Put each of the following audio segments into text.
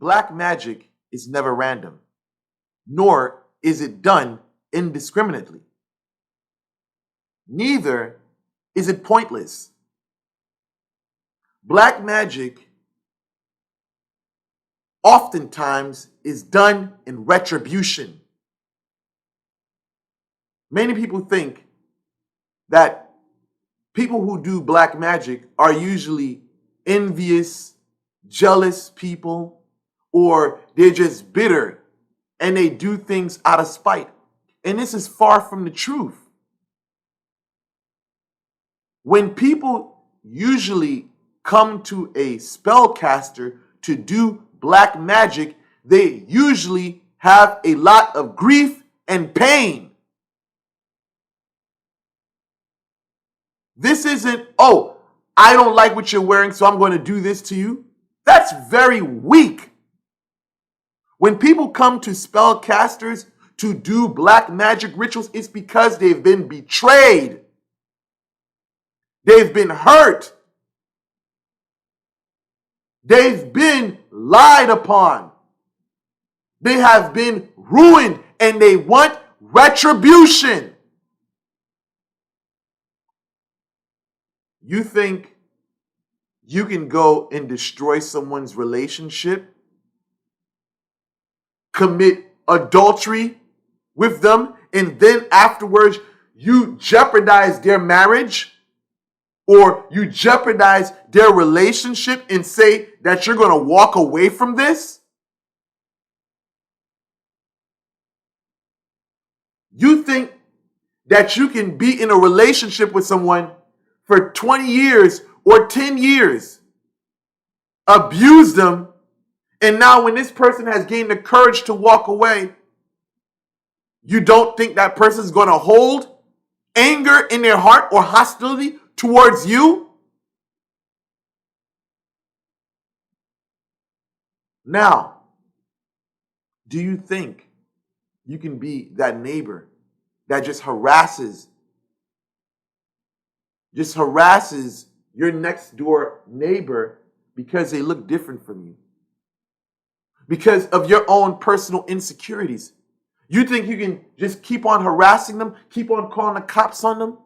black magic is never random, nor is it done indiscriminately. Neither is it pointless. Black magic oftentimes is done in retribution. Many people think that people who do black magic are usually envious, jealous people, or they're just bitter and they do things out of spite. And this is far from the truth. When people usually come to a spellcaster to do black magic, they usually have a lot of grief and pain. This isn't, oh, I don't like what you're wearing, so I'm going to do this to you. That's very weak. When people come to spellcasters to do black magic rituals, it's because they've been betrayed. They've been hurt. They've been lied upon. They have been ruined and they want retribution. You think you can go and destroy someone's relationship, commit adultery with them, and then afterwards you jeopardize their marriage or you jeopardize their relationship and say that you're going to walk away from this? You think that you can be in a relationship with someone for 20 years or 10 years, abuse them, and now when this person has gained the courage to walk away, you don't think that person is going to hold anger in their heart or hostility towards you? Now, do you think you can be that neighbor that just harasses your next door neighbor because they look different from you? Because of your own personal insecurities. You think you can just keep on harassing them, keep on calling the cops on them,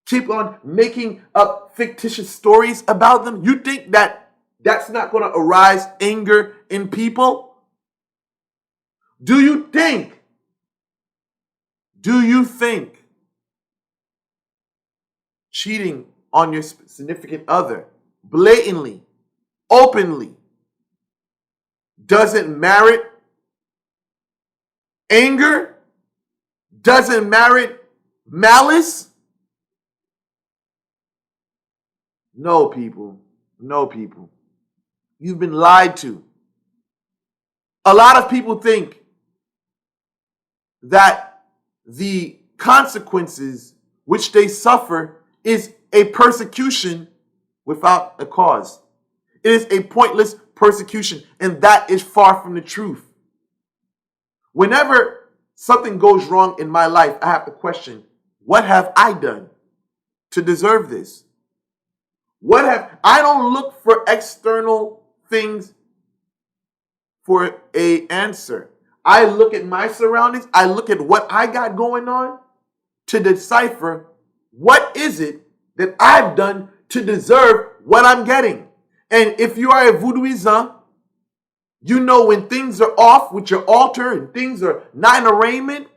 keep on making up fictitious stories about them? You think that that's not going to arise anger in people? Do you think cheating on your significant other blatantly, openly, doesn't merit anger? Doesn't merit malice? No, people. No, people. You've been lied to. A lot of people think that the consequences which they suffer is a persecution without a cause. It is a pointless persecution, and that is far from the truth. Whenever something goes wrong in my life, I have to question, what have I done to deserve this? I don't look for external things for an answer. I look at my surroundings, I look at what I got going on to decipher what is it that I've done to deserve what I'm getting. And if you are a voodooism, you know when things are off with your altar and things are not in arraignment,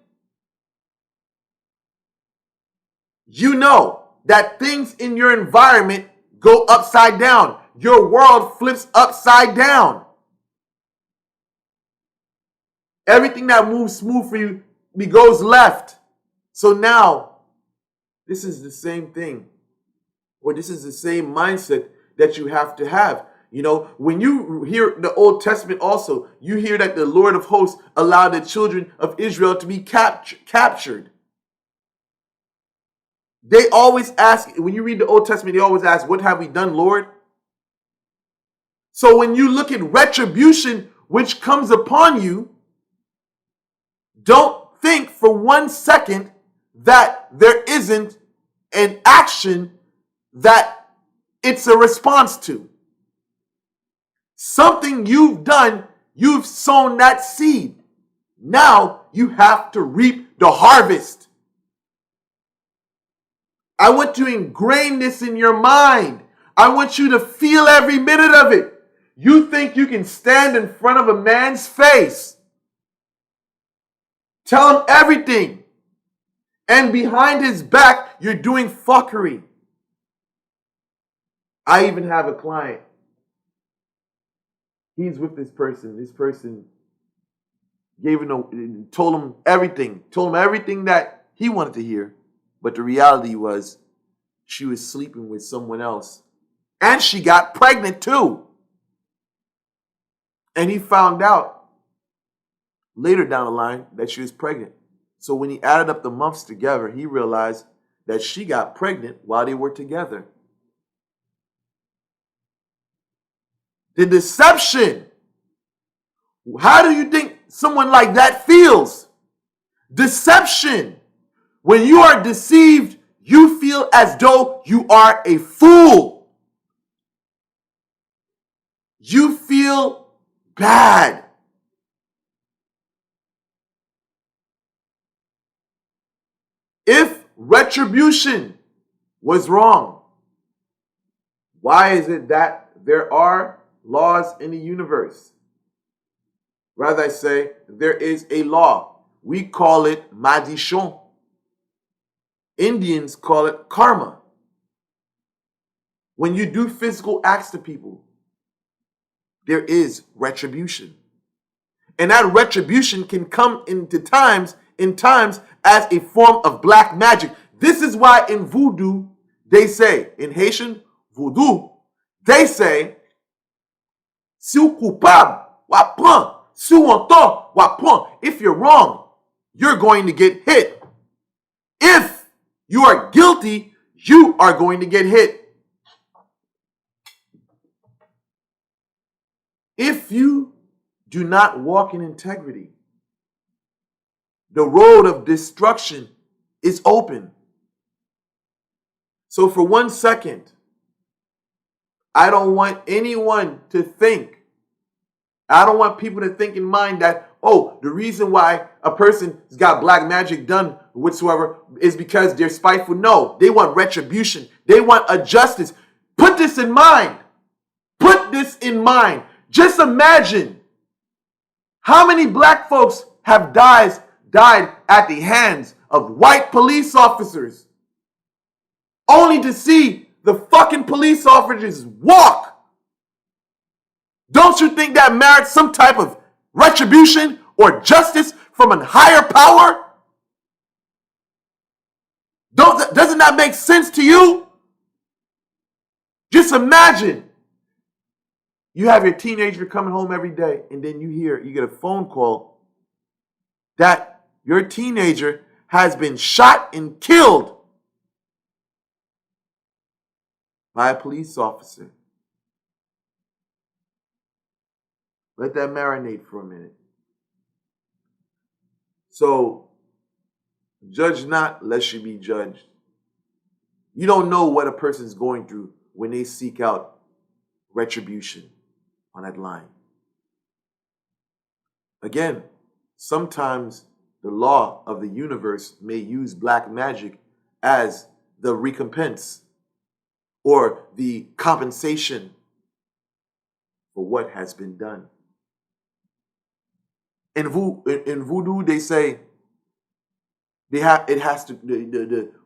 you know that things in your environment go upside down. Your world flips upside down. Everything that moves smooth for you goes left. So now, this is the same thing, or this is the same mindset that you have to have. You know, when you hear the Old Testament also, you hear that the Lord of hosts allowed the children of Israel to be captured. They always ask, when you read the Old Testament, they always ask, what have we done, Lord? So when you look at retribution which comes upon you, don't think for 1 second that there isn't an action that it's a response to. Something you've done, you've sown that seed. Now you have to reap the harvest. I want to ingrain this in your mind. I want you to feel every minute of it. You think you can stand in front of a man's face, tell him everything, and behind his back, you're doing fuckery. I even have a client. He's with this person. This person told him everything that he wanted to hear. But the reality was she was sleeping with someone else. And she got pregnant too. And he found out later down the line that she was pregnant. So when he added up the months together, he realized that she got pregnant while they were together. The deception. How do you think someone like that feels? Deception. When you are deceived, you feel as though you are a fool. You feel bad. If retribution was wrong, why is it that there are laws in the universe? Rather, I say there is a law. We call it malediction. Indians call it karma. When you do physical acts to people, there is retribution. And that retribution can come in times as a form of black magic. This is why in voodoo, they say, in Haitian voodoo, they say, si ou coupable, wa prend. Si ou en tort, wa prend. If you're wrong, you're going to get hit. If you are guilty, you are going to get hit. If you do not walk in integrity, the road of destruction is open. So for 1 second, I don't want anyone to think, I don't want people to think in mind that, oh, the reason why a person's got black magic done whatsoever is because they're spiteful. No, they want retribution. They want a justice. Put this in mind. Put this in mind. Just imagine how many black folks have died at the hands of white police officers, only to see the fucking police officers walk. Don't you think that merits some type of retribution or justice from a higher power? Doesn't that make sense to you? Just imagine you have your teenager coming home every day, and then you get a phone call that your teenager has been shot and killed by a police officer. Let that marinate for a minute. So, judge not lest you be judged. You don't know what a person's going through when they seek out retribution on that line. Again, sometimes the law of the universe may use black magic as the recompense or the compensation for what has been done. In voodoo, they say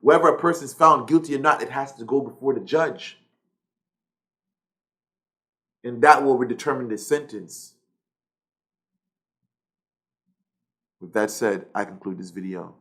whether a person is found guilty or not, it has to go before the judge. And that will determine the sentence. With that said, I conclude this video.